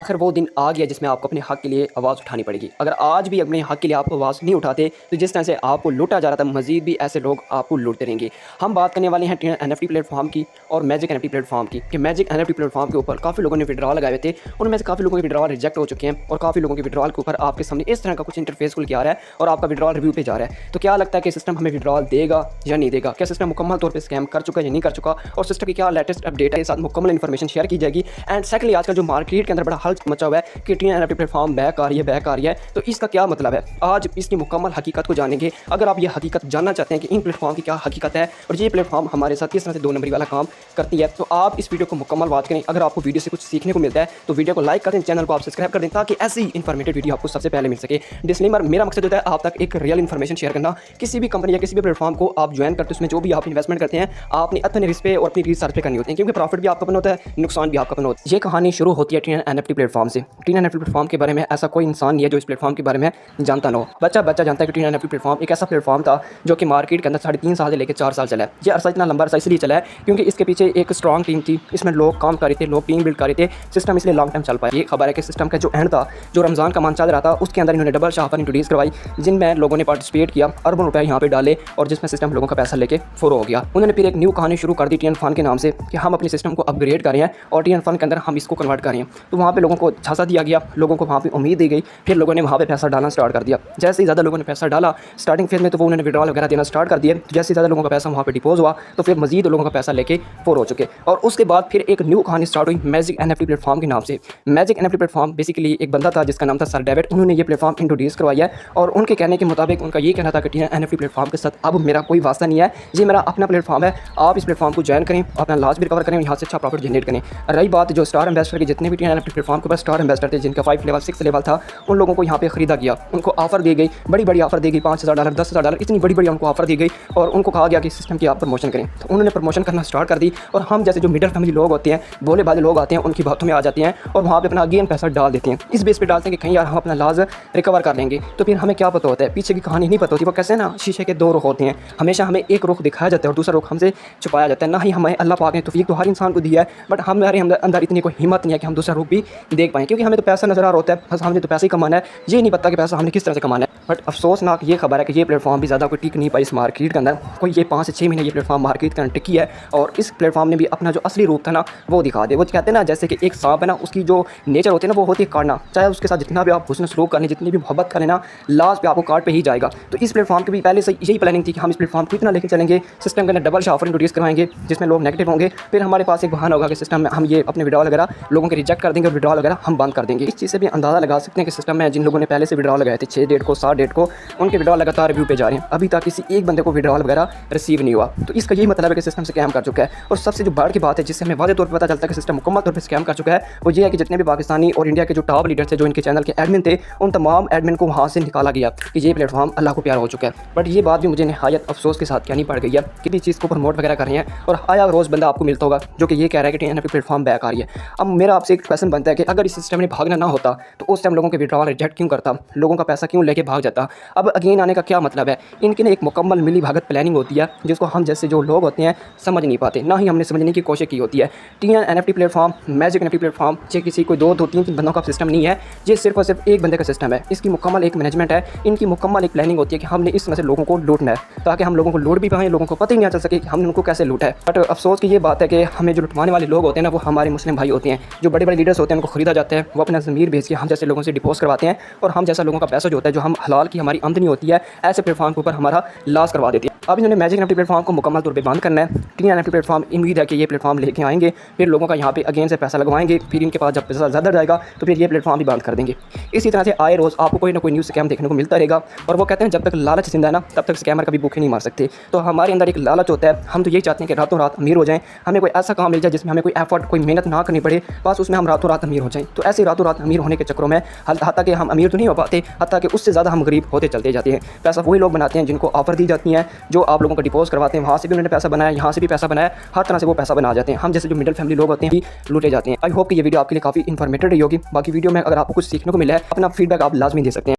आखिर वो दिन आ गया जिसमें आपको अपने हक के लिए आवाज़ उठानी पड़ेगी। अगर आज भी अपने हक के लिए आप आवाज़ नहीं उठाते तो जिस तरह से आपको लूटा जा रहा था, मज़ीद भी ऐसे लोग आपको लूटते रहेंगे। हम बात करने वाले हैं एनएफटी प्लेटफॉर्म की और मैजिक एनएफटी प्लेटफॉर्म की कि मैजिक एनएफटी प्लेटफॉर्म के ऊपर काफ़ी लोगों ने विड्रॉल लगाए हुए थे। उनमें से काफ़ी लोगों के विड्रॉल रिजेक्ट हो चुके हैं और काफ़ी लोगों के विड्रॉल के ऊपर आपके सामने इस तरह का कुछ इंटरफेस खुल के आ रहा है और आपका विड्रॉल रिव्यू पे जा रहा है। तो क्या लगता है कि सिस्टम हमें विड्रॉल देगा या नहीं देगा? क्या सिस्टम मुकम्मल तौर पर स्कैम कर चुका है या नहीं कर चुका? और सिस्टम की क्या लेटेस्ट अपडेट है, साथ मुकम्मल इन्फॉर्मेशन शेयर की जाएगी। एंड सेकंडली, आजकल जो मार्केट के अंदर बड़ा हल्क मचा हुआ है कि एनएफटी प्लेटफॉर्म बैक आ रही है, तो इसका क्या मतलब है? आज इसकी मुकम्मल हकीकत को जानेंगे। अगर आप ये हकीकत जानना चाहते हैं कि इन प्लेटफॉर्म की क्या हकीकत है और ये प्लेटफॉर्म हमारे साथ किस तरह से दो नंबरी वाला काम करती है, तो आप इस वीडियो को मुकम्मल वॉच करें। अगर आपको वीडियो से कुछ सीखने को मिलता है तो वीडियो को लाइक कर दें, चैनल को आप सब्सक्राइब कर दें ताकि ऐसी इंफॉर्मेटिव वीडियो आपको सबसे पहले मिल सके। डिस्क्लेमर, मेरा मकसद होता है आप तक एक रियल इन्फॉर्मेशन शेयर करना। किसी भी कंपनी या किसी भी प्लेटफॉर्म को आप ज्वाइन करते हैं, उसमें जो भी आप इन्वेस्टमेंट करते हैं, आपने अपने रिस्क पे और अपनी रिसर्च पे करनी होती है, क्योंकि प्रॉफिट भी आपका अपना होता है, नुकसान भी आपका अपना होता है। ये कहानी शुरू होती है एनएफटी प्लेटफॉर्म से। एनएफटी प्लेटफॉर्म के बारे में ऐसा कोई इंसान नहीं है जो इस प्लेटफॉर्म के बारे में जानता ना हो। बच्चा जानता है कि एनएफटी प्लेटफॉर्म एक ऐसा प्लेटफॉर्म था जो कि मार्केट के अंदर 3.5 साल से लेकर 4 साल चला है। ये अरसा इतना लंबा अरसा इसलिए चला है क्योंकि इसके पीछे एक स्ट्रॉन्ग टीम थी, इसमें लोग काम कर रहे थे, लोग टीम बिल्ड कर रहे थे, सिस्टम इसलिए लॉन्ग टाइम चल पाया। ये खबर है कि सिस्टम का जो एंड था, जो रमज़ान का मंथ चल रहा था, उसके अंदर इन्होंने डबल ऑफर इंट्रोड्यूस करवाई, जिनमें लोगों ने पार्टिसिपेट किया, अरबों रुपए यहाँ पे डाले और जिसमें सिस्टम लोगों का पैसा लेके फोरो हो गया। उन्होंने फिर एक न्यू कहानी शुरू कर दी टीएन फंड के नाम से कि हम अपने सिस्टम को अपग्रेड कर रहे हैं और टीएन फंड के अंदर हम इसको कन्वर्ट कर रहे हैं। तो वहाँ पे लोगों को झांसा दिया गया, लोगों को वहाँ पे उम्मीद दी गई, फिर लोगों ने वहाँ पे पैसा डालना स्टार्ट कर दिया। जैसे ही ज़्यादा लोगों ने पैसा डाला स्टार्टिंग फेज में, तो वो उन्होंने विड्रॉल वगैरह देना स्टार्ट कर दिए। जैसे ज़्यादा लोगों का पैसा वहाँ पे डिपोज हुआ तो फिर मजीद लोगों का पैसा लेके फोर हो चुके। और उसके बाद फिर एक न्यू कहानी स्टार्ट हुई मैजिक एनएफटी प्लेटफॉर्म के नाम से। मैजिक एनएफटी प्लेटफॉर्म बेसिकली एक बंदा था जिसका नाम था सर डेविड। उन्होंने ये प्लेटफॉर्म इंट्रोड्यूस करवाया है और उनके कहने के मुताबिक उनका ये कहना था कि एनएफटी प्लेटफॉर्म के साथ अब मेरा कोई वास्ता नहीं है, ये मेरा अपना प्लेटफॉर्म है, आप इस प्लेटफॉर्म को ज्वाइन करें, अपना लॉस भी रिकवर करें, यहाँ से अच्छा प्रॉफिट जनरेट करें। रही बात जो स्टार इन्वेस्टर के, जितने भी एनएफटी प्लेटफॉर्म के पास स्टार इन्वेस्टर थे जिनका 5 लेवल 6 लेवल था, उन लोगों को यहाँ पे खरीदा गया। उनको ऑफर दी गई, बड़ी ऑफर दी गई, $5,000 $10,000, इतनी बड़ी उनको ऑफर दी गई और उनको कहा गया कि सिस्टम की आप प्रमोशन करें। तो उन्होंने प्रमोशन करना स्टार्ट कर दी और हम जैसे जो मिडिल फैमिली लोग होते हैं, भोले भाले लोग आते हैं, उनकी बातों में आ जाते हैं और वहाँ पे अपना अगेन पैसा डाल देते हैं। इस बेस पे डालते हैं कि कहीं यार हम अपना लॉस रिकवर कर लेंगे। तो फिर हमें क्या पता होता है, पीछे की कहानी नहीं पता होती। वो कैसे ना, शीशे के 2 रुख होते हैं, हमेशा हमें एक रुख दिखाया जाता है और दूसरा रुख हमसे छुपाया जाता है। ना ही हमें अल्लाह पाक ने तौफीक तो हर इंसान को दिया है, बट हमारे अंदर इतनी कोई हिम्मत नहीं है कि हम दूसरा रुख भी देख पाएँ, क्योंकि हमें तो पैसा नजर आ रहा होता है, बस हमने तो पैसे ही कमाना है, ये नहीं पता कि पैसा हमने किस तरह से कमाना है। बट अफसोसनाक ये खबर है कि ये प्लेटफॉर्म भी ज़्यादा कोई टिक नहीं पाई इस मार्केट के अंदर। कोई ये 5 से 6 महीने ये प्लेटफॉर्म मार्केट के अंदर टिकी है और इस प्लेटफॉर्म ने भी अपना जो असली रूप था ना वो दिखा दे। वो कहते हैं ना, जैसे कि एक सांप है ना, उसकी जो नेचर होती है ना वो होती है काटना। चाहे उसके साथ जितना भी आप हुस्न सलूक करें, जितनी भी मोहब्बत करें ना, लास्ट पे आपको काट पे ही जाएगा। तो इस प्लेटफॉर्म की भी पहले से यही प्लानिंग थी कि हम इस प्लेटफॉर्म को इतना लेके चलेंगे, सिस्टम के अंदर डबल ऑफर इंट्रोड्यूस करवाएंगे जिसमें लोग नेगेटिव होंगे, फिर हमारे पास एक बहाना होगा कि सिस्टम में हम ये अपने विड्रॉल वगैरह लोगों के रिजेक्ट कर देंगे और विड्रॉल वगैरह हम बंद कर देंगे। इस चीज़ से भी अंदाज़ा लगा सकते हैं कि सिस्टम में जिन लोगों ने पहले से विड्रॉल लगाए थे 6 डेट को 7 डेट को, उनके विड्रॉल लगातार रिव्यू पे जा रहे हैं। अभी तक किसी एक बंदे को विड्रॉल वगैरह रिसीव नहीं हुआ। तो इसका यही मतलब है कि सिस्टम स्कैम कर चुका है। और सबसे जो बड़ी की बात है जिससे हमें वाज़ेह तौर पर पता चलता है कि सिस्टम मुकम्मल तौर पर स्कैम कर चुका है, वो ये है कि जितने भी पाकिस्तानी और इंडिया के जो टॉप लीडर थे, जो इनके चैनल के एडमिन थे, उन तमाम एडमिन को वहाँ से निकाला गया कि ये प्लेटफॉर्म अल्लाह को प्यारा हो चुका है। बट ये बात भी मुझे नहायत अफसोस के साथ कहनी पड़ गई है कि भी चीज़ को प्रमोट वगैरह कर रहे हैं और आया रोज़ बंदा आपको मिलता होगा जो कि ये कह रहा है कि एनएफटी प्लेटफॉर्म बैक आ रही है। अब मेरा आपसे एक क्वेश्चन बनता है कि अगर इस सिस्टम ने भागना ना होता तो उस टाइम लोगों के विड्रॉल रिजेक्ट क्यों करता, लोगों का पैसा क्यों लेके भाग जाता? अब अगेन आने का क्या मतलब है? इनकी ना एक मुकम्मल मिली भागत प्लानिंग होती है जिसको हम जैसे जो लोग होते हैं समझ नहीं पाते, ना ही हमने समझने की कोशिश की होती है। NFT platform, magic NFT platform ये किसी कोई 2 3 बंदों का सिस्टम नहीं है, ये सिर्फ और सिर्फ एक बंदे का सिस्टम है। इसकी मुकम्मल एक मैनेजमेंट है, इनकी मुकम्मल एक प्लानिंग होती है कि हमने इस तरह से लोगों को लूटना है ताकि हम लोगों को लूट भी पाएँ, लोगों को पता ही नहीं चल सके कि हमने उनको कैसे लूटा है। बट अफसोस की ये बात है कि हमें जो लुटवाने वाले लोग होते हैं ना, वो हमारे मुस्लिम भाई होते हैं, जो बड़े लीडर्स होते हैं, उनको खरीदा जाता है, वो अपना ज़मीर बेच के हम जैसे लोगों से डिपोज करवाते हैं और हम जैसा लोगों का पैसा जो होता है, जो हम हलाल की हमारी आमदनी होती है, ऐसे प्लेटफॉर्म के ऊपर हमारा लॉस करवा देती है। अब इन्होंने मैजिक एनएफटी प्लेटफॉर्म को मुकम्मल तौर पे बंद करना है। एनएफटी प्लेटफॉर्म उम्मीद है कि ये प्लेटफॉर्म लेके आएंगे, फिर लोगों का यहाँ पे अगेन से पैसा लगवाएंगे, फिर इनके पास जब पैसा ज़्यादा जाएगा तो फिर ये प्लेटफॉर्म भी बंद कर देंगे। इसी तरह से आए रोज़ आपको कोई ना कोई न्यूज़ स्कैम देखने को मिलता रहेगा और वो कहते हैं जब तक लालच जिंदा है ना तब तक स्कैमर कभी भूखे नहीं मार सकते। तो हमारे अंदर एक लालच होता है, हम तो यही चाहते हैं कि रातों रात अमीर हो जाएं, हमें कोई ऐसा काम मिल जाए जिसमें हमें कोई एफर्ट, कोई मेहनत ना करनी पड़े, बस उसमें हम रातों रात अमीर हो जाएं। तो ऐसे रातों रात अमीर होने के चक्करों में हत्ता कि हम अमीर तो नहीं हो पाते, हत्ता कि उससे ज़्यादा हम गरीब होते चलते जाते हैं। पैसा वही लोग बनाते हैं जिनको ऑफर दी जाती हैं, जो आप लोगों को डिपोज करवाते हैं, वहाँ से भी उन्होंने पैसा बनाया, यहाँ से भी पैसा बनाया, हर तरह से वो पैसा बना जाते हैं। हम जैसे जो मिडिल फैमिली लोग होते हैं लूटे जाते हैं। आई होप कि ये वीडियो आपके लिए काफ़ी इन्फॉर्मेटिव रही होगी। बाकी वीडियो में अगर आपको कुछ सीखने को मिला है, अपना फीडबैक आप लाजमी दे सकते हैं।